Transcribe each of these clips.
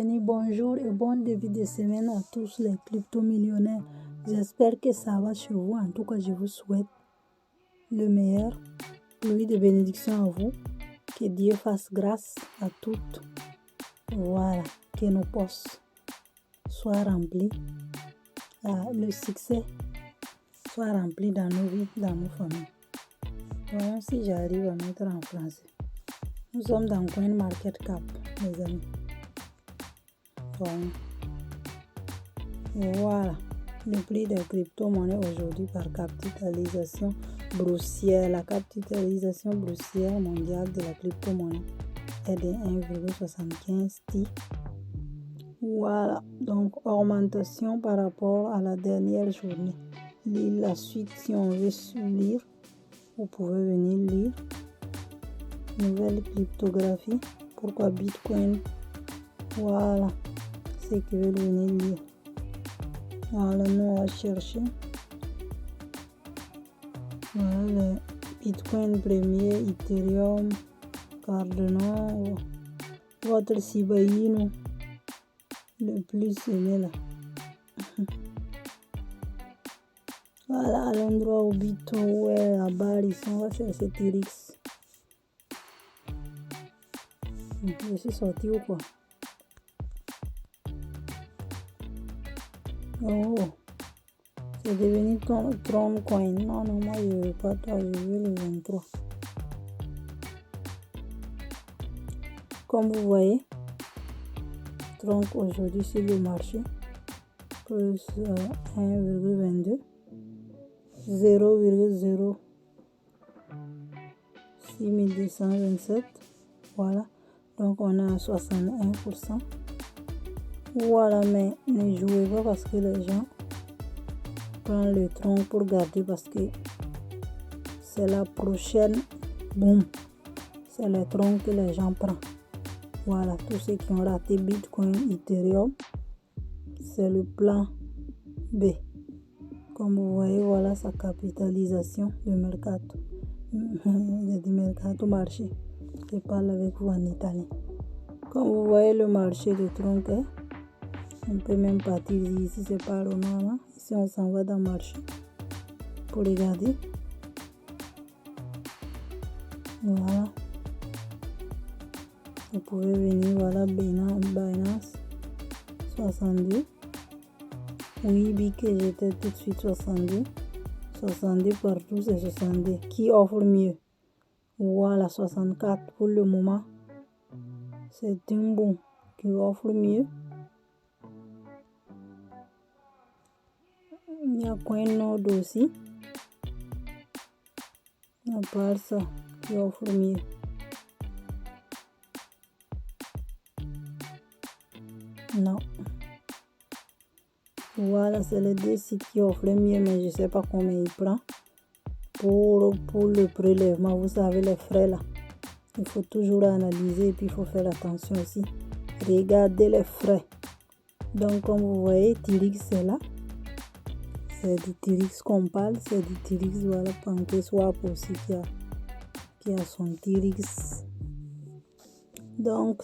bienvenue, bonjour et bon début de semaine à tous les crypto-millionnaires. J'espère que ça va chez vous. En tout cas, je vous souhaite le meilleur. Pluie de bénédictions à vous. Que Dieu fasse grâce à toutes. Voilà, que nos postes soient remplis. Le succès soit rempli dans nos vies, dans nos familles. Voyons si j'arrive à mettre en français. Nous sommes dans CoinMarketCap, les amis. Voilà, le prix des crypto-monnaies aujourd'hui par capitalisation boursière. La capitalisation boursière mondiale de la crypto-monnaie est de 1,75 TI. Voilà, donc augmentation par rapport à la dernière journée. Lire la suite si on veut lire. Vous pouvez venir lire. Nouvelle cryptographie. Pourquoi Bitcoin? Voilà. C'est que veulent venir lire. Voilà, nous on va chercher. Voilà, le Bitcoin premier, Ethereum, Cardano, votre Shiba Inu, le plus aimé là. Voilà, à l'endroit où Bitcoin, où est la barre ici, on va chercher TRX. Je suis sorti ou quoi? Oh, c'est devenu Tron Coin. Non, moi je veux pas toi, je veux le 23. Comme vous voyez, Tron aujourd'hui sur le marché, plus 1,22, 0,06227. Voilà, donc on a 61%. Voilà, mais ne jouez pas parce que les gens prennent le tronc pour garder parce que c'est la prochaine boom. C'est le tronc que les gens prennent. Voilà, tous ceux qui ont raté Bitcoin, Ethereum, c'est le plan B. Comme vous voyez, voilà sa capitalisation de mercato. Du mercato marché. Je parle avec vous en italien. Comme vous voyez, le marché de tronc est. On peut même partir ici, c'est pas normal. Ici, on s'en va dans le marché pour regarder. Voilà. Vous pouvez venir, voilà, Binance 62. Oui, que j'étais tout de suite 62. 62 partout, c'est 62. Qui offre mieux? Voilà, 64 pour le moment. C'est un bon qui offre mieux. Il y a CoinNode aussi. À part ça, qui offre mieux. Non. Voilà, c'est les deux sites qui offrent mieux, mais je ne sais pas combien il prend. Pour le prélèvement, vous savez, les frais là. Il faut toujours analyser et puis il faut faire attention aussi. Regardez les frais. Donc, comme vous voyez, TRX c'est là. C'est du TRX qu'on parle, c'est du TRX, voilà, PancakeSwap aussi qui a son TRX. Donc,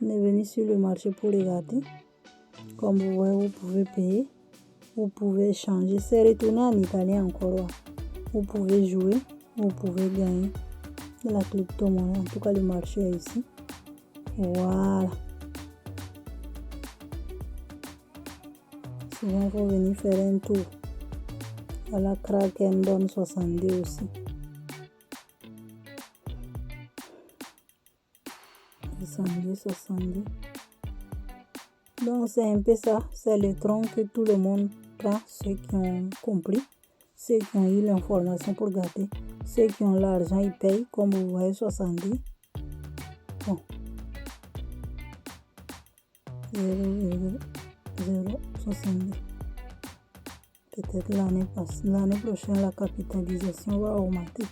on est venu sur le marché pour regarder. Comme vous voyez, vous pouvez payer, vous pouvez changer. C'est retourné en italien encore. Vous pouvez jouer, vous pouvez gagner de la crypto-monnaie. En tout cas, le marché est ici. Voilà. Souvent, il faut venir faire un tour. Voilà, Kraken donne 62 aussi. 62. Donc, c'est un peu ça. C'est le tronc que tout le monde prend. Ceux qui ont compris. Ceux qui ont eu l'information pour garder. Ceux qui ont l'argent, ils payent. Comme vous voyez, 70. Bon. 0,070. Peut-être l'année prochaine, la capitalisation va augmenter.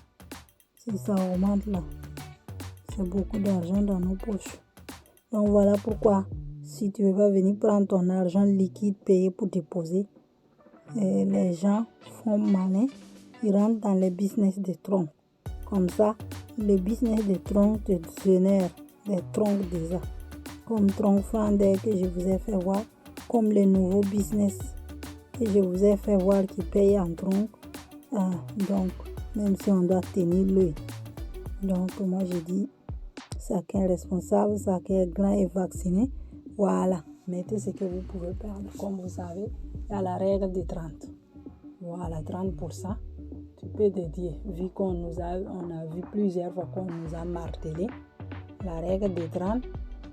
Si ça augmente là, c'est beaucoup d'argent dans nos poches. Donc voilà pourquoi, si tu veux pas venir prendre ton argent liquide payé pour déposer, les gens font malin, ils rentrent dans le business des troncs. Comme ça, le business des troncs te génère des troncs déjà. comme tronc fendeur que je vous ai fait voir, comme les nouveaux business que je vous ai fait voir qui payent en tronc. Donc, même si on doit tenir l'œil. Donc, moi, je dis, chacun est responsable, chacun est grand et vacciné. Voilà, mettez ce que vous pouvez perdre. Comme vous savez, il y a la règle de 30. Voilà, 30%. Tu peux dédier, vu qu'on a vu plusieurs fois qu'on nous a martelé, la règle de 30,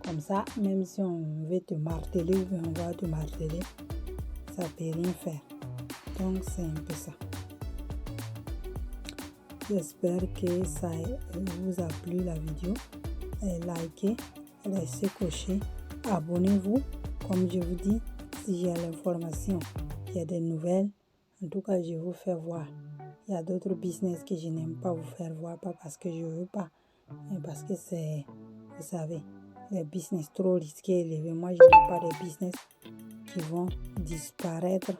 comme ça, même si on veut te marteler ou on va te marteler, ça ne peut rien faire. Donc, c'est un peu ça. J'espère que ça vous a plu la vidéo. Likez, laissez cocher, abonnez-vous. Comme je vous dis, si j'ai l'information, il y a des nouvelles, en tout cas, je vous fais voir. Il y a d'autres business que je n'aime pas vous faire voir, pas parce que je ne veux pas, mais parce que c'est, vous savez, les business trop risqués, élevés. Moi, je n'aime pas les business qui vont disparaître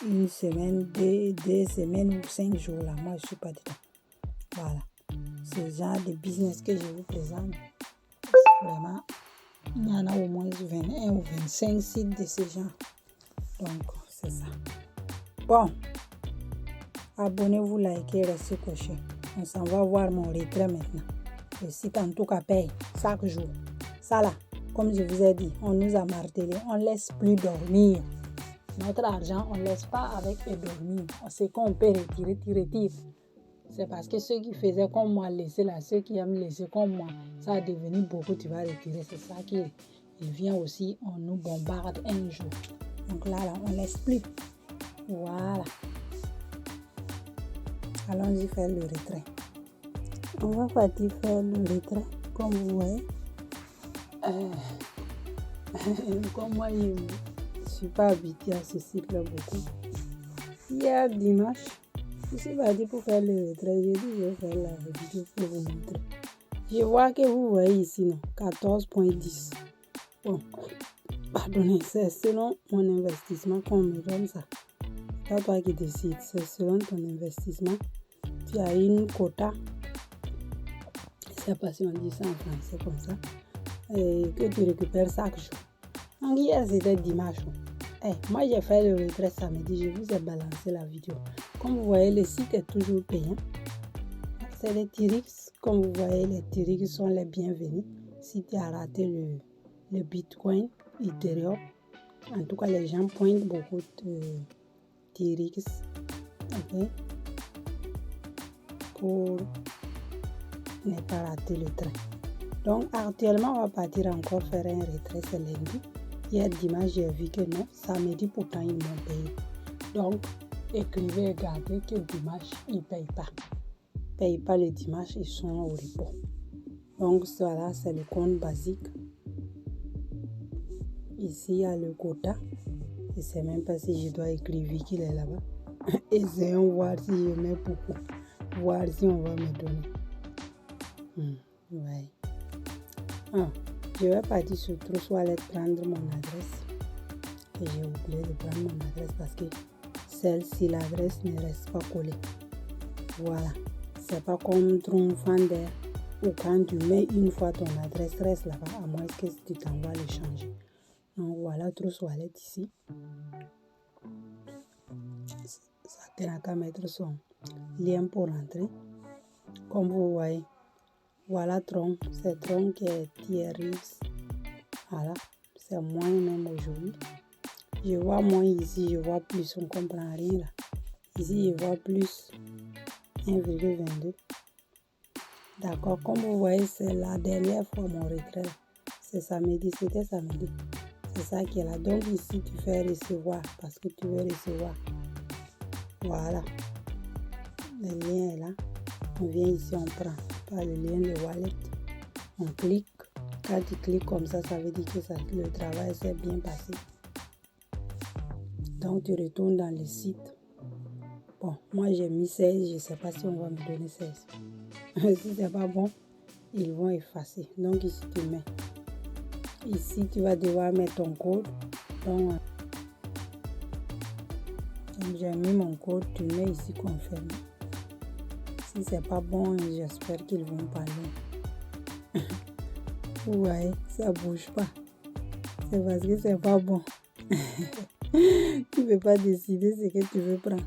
une semaine, deux semaines ou 5 jours là. Moi, je ne suis pas dedans. Voilà. Ce genre de business que je vous présente, vraiment, il y en a au moins 21 ou 25 sites de ce genre. Donc, c'est ça. Bon. Abonnez-vous, likez, restez coché. On s'en va voir mon retrait maintenant. Le site en tout cas paye chaque jour. Ça là, comme je vous ai dit, on nous a martelé. On ne laisse plus dormir. Notre argent, on ne laisse pas avec et dormir. Ce qu'on peut retirer, tu retires. C'est parce que ceux qui faisaient comme moi, laisser là, ceux qui aiment laisser comme moi, ça a devenu beaucoup, tu vas retirer. C'est ça qui vient aussi, on nous bombarde un jour. Donc là, on ne laisse plus. Voilà. Allons-y faire le retrait. On va partir faire le retrait, comme vous voyez. Comme moi, je ne suis pas habituée à ce cycle beaucoup. Hier, dimanche, je suis partie pour faire le retrait. J'ai dit, je vais faire la vidéo pour vous montrer. Je vois que vous voyez ici, non, 14,10. Bon, pardonnez, c'est selon mon investissement qu'on me donne ça. C'est pas toi qui décides, c'est selon ton investissement. Tu as une quota, je ne sais pas si on dit ça en français comme ça, et que tu récupères chaque jour. Donc hier c'était dimanche. Moi j'ai fait le retrait samedi, je vous ai balancé la vidéo. Comme vous voyez, le site est toujours payant. C'est les TRX, comme vous voyez, les TRX sont les bienvenus. Si tu as raté le Bitcoin, Ethereum, en tout cas les gens pointent beaucoup de TRX. Ok, pour ne pas rater le train. Donc actuellement on va partir encore faire un retrait, c'est lundi. Hier dimanche j'ai vu que non, samedi pourtant ils m'ont payé. Donc écrivez et gardez que dimanche ils ne payent pas. Ils ne payent pas le dimanche, ils sont au repos. Donc voilà, c'est le compte basique. Ici il y a le quota. Je ne sais même pas si je dois écrire qu'il est là-bas. Essayons voir si je mets beaucoup. Voir si on va me donner. Ouais. Je vais partir sur Trust Wallet prendre mon adresse. Et j'ai oublié de prendre mon adresse parce que celle-ci, l'adresse ne reste pas collée. Voilà. C'est pas comme Tronc Fendeur où quand tu mets une fois ton adresse reste là-bas, à moins que tu t'envoies le changer. Donc voilà Trust Wallet ici. Ça n'a qu'à mettre son lien pour entrer. Comme vous voyez, voilà Tronc, c'est Tronc qui est TRX. Voilà, c'est moins même aujourd'hui. Je vois moins ici, je vois plus, on comprend rien là. Ici, je vois plus 1,22. D'accord, comme vous voyez, c'est la dernière fois mon retrait. C'est samedi, c'était samedi. C'est ça qui est là. Donc ici, tu fais recevoir parce que tu veux recevoir. Voilà. Le lien est là. On vient ici, on prend par le lien de wallet. On clique. Quand tu cliques comme ça, ça veut dire que le travail s'est bien passé. Donc tu retournes dans le site. Bon, moi j'ai mis 16. Je ne sais pas si on va me donner 16. Si c'est pas bon, ils vont effacer. Donc ici tu mets. Ici tu vas devoir mettre ton code. Donc j'ai mis mon code. Tu mets ici confirmer. Si c'est pas bon, j'espère qu'ils vont parler. Vous voyez, ça bouge pas. C'est parce que c'est pas bon. Tu ne peux pas décider ce que tu veux prendre.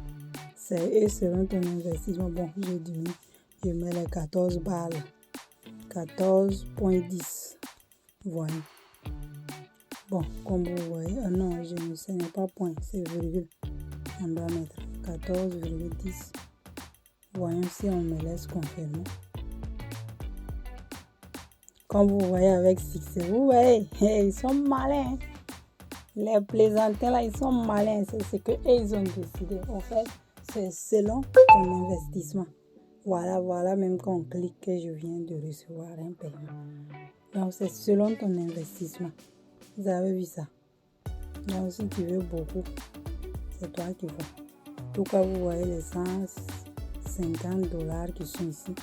C'est eux selon ton investissement. Bon, j'ai dit, je mets les 14 balles. 14,10. Voilà. Bon, comme vous voyez, non, ce n'est pas point, c'est virgule. On doit mettre 14,10. Voyons si on me laisse confirmer. Comme vous voyez avec succès, vous voyez, ils sont malins. Les plaisantins là, ils sont malins. C'est ce qu'ils ont décidé. En fait, c'est selon ton investissement. Voilà, même quand on clique que je viens de recevoir un paiement. Donc, c'est selon ton investissement. Vous avez vu ça? Donc, si tu veux beaucoup, c'est toi qui vois. En tout cas, vous voyez les 150$ qui sont ici.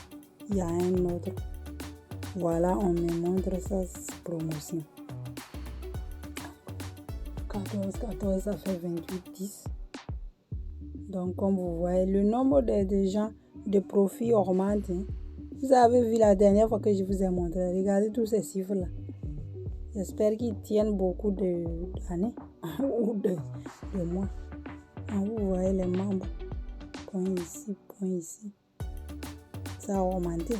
Il y a un autre. Voilà, on me montre sa promotion. 14, ça fait 28,10. Donc, comme vous voyez, le nombre de gens de profits augmente. Hein. Vous avez vu la dernière fois que je vous ai montré. Regardez tous ces chiffres-là. J'espère qu'ils tiennent beaucoup d'années ou de mois. Donc, vous voyez les membres. Point ici. Ça a augmenté.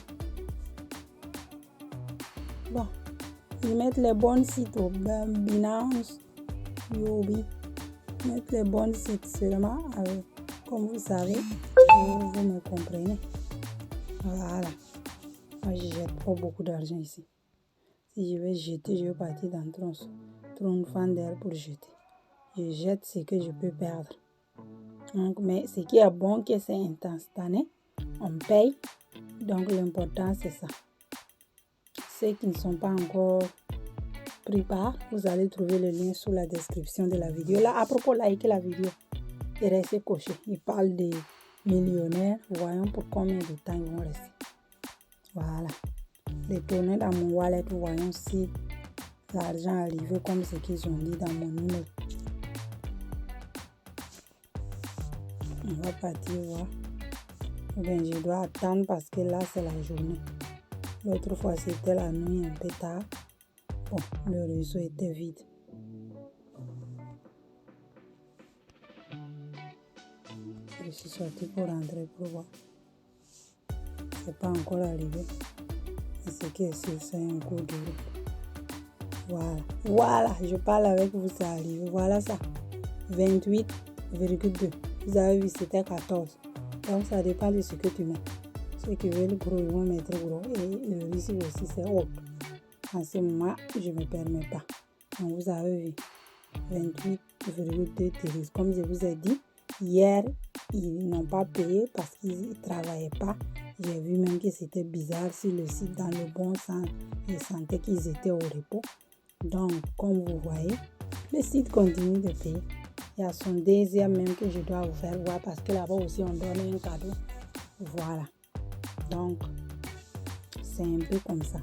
Bon, ils mettent les bons sites au Binance, Yobi. Ils mettent les bons sites seulement. Comme vous savez, vous me comprenez. Voilà. Moi, je jette pas beaucoup d'argent ici. Si je vais jeter, je vais partir dans Tron Founder pour jeter. Je jette ce que je peux perdre. Donc, mais ce qui est bon, que c'est instantané. On paye. Donc, l'important, c'est ça. Ceux qui ne sont pas encore pris part, vous allez trouver le lien sous la description de la vidéo. Là, à propos, likez la vidéo et restez coché. Il parle des millionnaires. Voyons pour combien de temps ils vont rester. Voilà. Retournez dans mon wallet, voyons si l'argent est arrivé comme ce qu'ils ont dit dans mon email. On va partir voir. Ou bien je dois attendre parce que là c'est la journée. L'autre fois c'était la nuit un peu tard. Bon, le réseau était vide. Je suis sorti pour rentrer pour voir. C'est pas encore arrivé. Et ce qui est sûr, c'est un coup de route. Voilà, je parle avec vous, ça arrive. Voilà ça. 28,2. Vous avez vu, c'était 14. Donc, ça dépend de ce que tu mets. Ceux qui veulent gros, ils vont mettre gros. Et le risque aussi, c'est haut. En ce moment, je ne me permets pas. Donc, vous avez vu. 28,2 TRS. Comme je vous ai dit, hier, ils n'ont pas payé parce qu'ils ne travaillaient pas. J'ai vu même que c'était bizarre sur le site, dans le bon sens. Je sentais qu'ils étaient au repos. Donc, comme vous voyez, le site continue de payer. Il y a son deuxième même que je dois vous faire voir parce que là-bas aussi, on donne un cadeau. Voilà. Donc, c'est un peu comme ça.